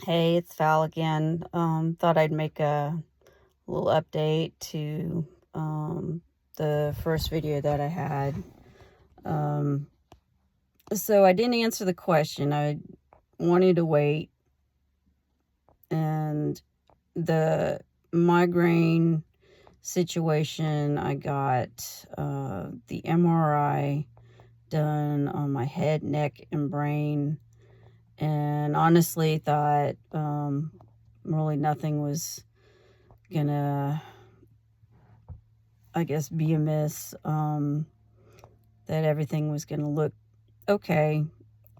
Hey, it's Val again. Thought I'd make a little update to the first video that I had. Um, so I didn't answer the question. I wanted to wait, and the migraine situation, I got the MRI done on my head, neck, and brain, and honestly thought really nothing was gonna, I guess, be amiss, that everything was gonna look okay.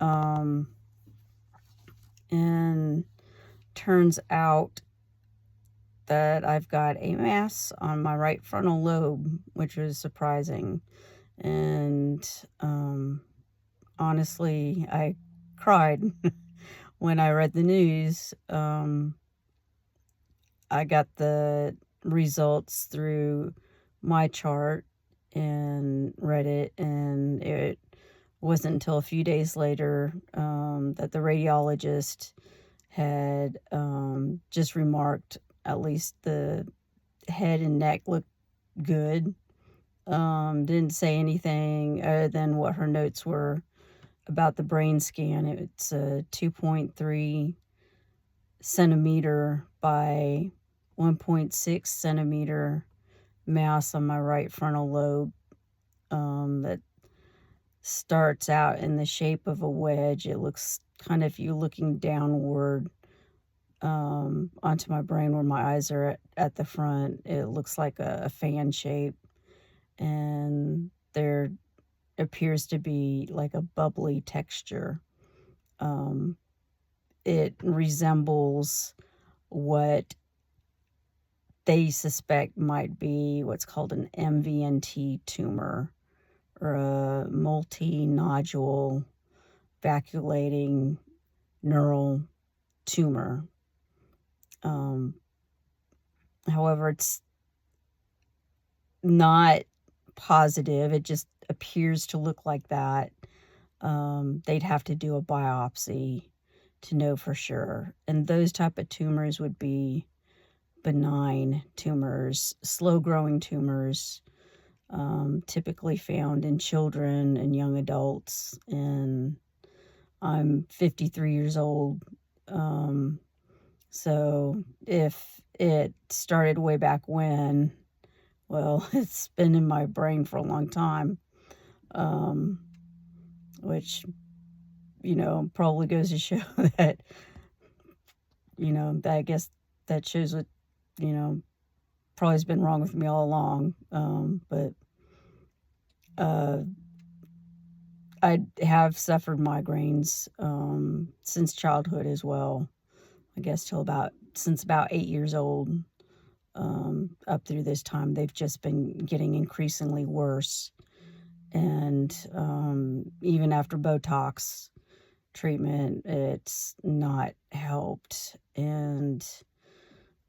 Um, and turns out that I've got a mass on my right frontal lobe, which was surprising. And honestly, I cried when I read the news. I got the results through my chart and read it, and it wasn't until a few days later that the radiologist had just remarked at least the head and neck looked good. Didn't say anything other than what her notes were about the brain scan. It's a 2.3 centimeter by 1.6 centimeter mass on my right frontal lobe that starts out in the shape of a wedge. It looks kind of, if you're looking downward onto my brain where my eyes are at the front, it looks like a fan shape. And there appears to be like a bubbly texture. It resembles what they suspect might be what's called an MVNT tumor, or a multi-nodule vacuolating neural tumor. However, it's not positive. It just appears to look like that. They'd have to do a biopsy to know for sure. And those type of tumors would be benign tumors, slow-growing tumors, typically found in children and young adults. And I'm 53 years old. So if it started way back when, well, it's been in my brain for a long time, which, probably goes to show that, that I guess that shows what, probably has been wrong with me all along. But I have suffered migraines since childhood as well. I guess since about 8 years old. Up through this time, they've just been getting increasingly worse. And even after Botox treatment, it's not helped. And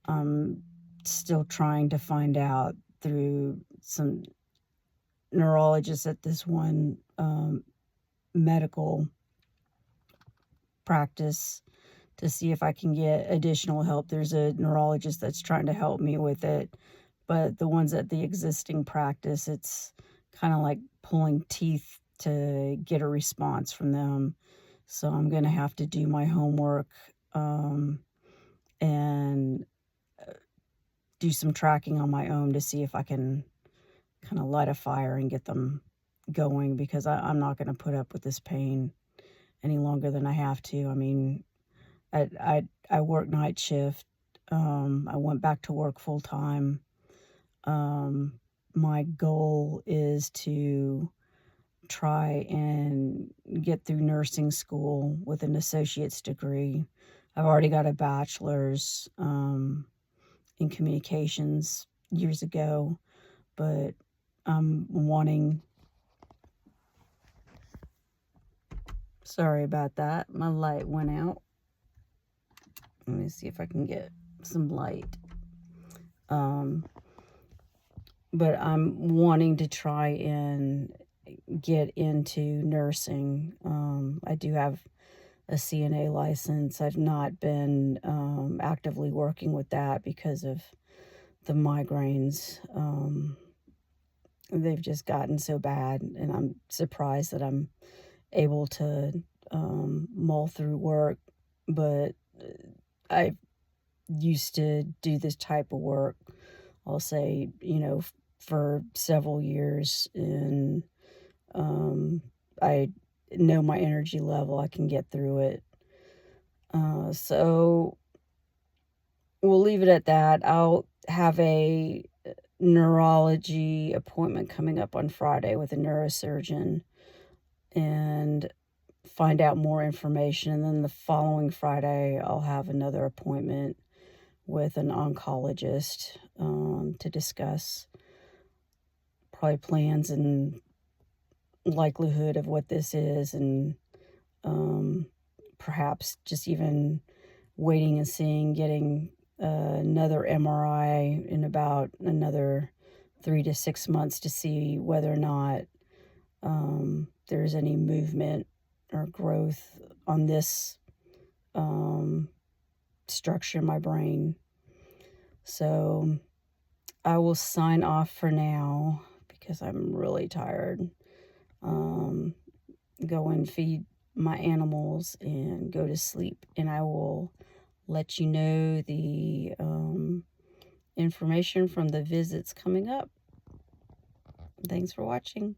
I'm still trying to find out through some neurologists at this one medical practice to see if I can get additional help. There's a neurologist that's trying to help me with it, but the ones at the existing practice, it's kind of like pulling teeth to get a response from them. So I'm going to have to do my homework and do some tracking on my own to see if I can kind of light a fire and get them going, because I'm not going to put up with this pain any longer than I have to. I mean, I work night shift. I went back to work full time. My goal is to try and get through nursing school with an associate's degree. I've already got a bachelor's in communications years ago, but I'm wanting... Sorry about that. My light went out. Let me see if I can get some light. But I'm wanting to try and get into nursing. I do have a CNA license. I've not been actively working with that because of the migraines. They've just gotten so bad, and I'm surprised that I'm able to mull through work. But I used to do this type of work, I'll say, for several years, and I know my energy level. I can get through it. So we'll leave it at that. I'll have a neurology appointment coming up on Friday with a neurosurgeon and find out more information. And then the following Friday, I'll have another appointment with an oncologist to discuss probably plans and likelihood of what this is, and perhaps just even waiting and seeing, getting another MRI in about another 3 to 6 months to see whether or not there's any movement or growth on this structure in my brain. So I will sign off for now because I'm really tired. Go and feed my animals and go to sleep, and I will let you know the information from the visits coming up. Thanks for watching.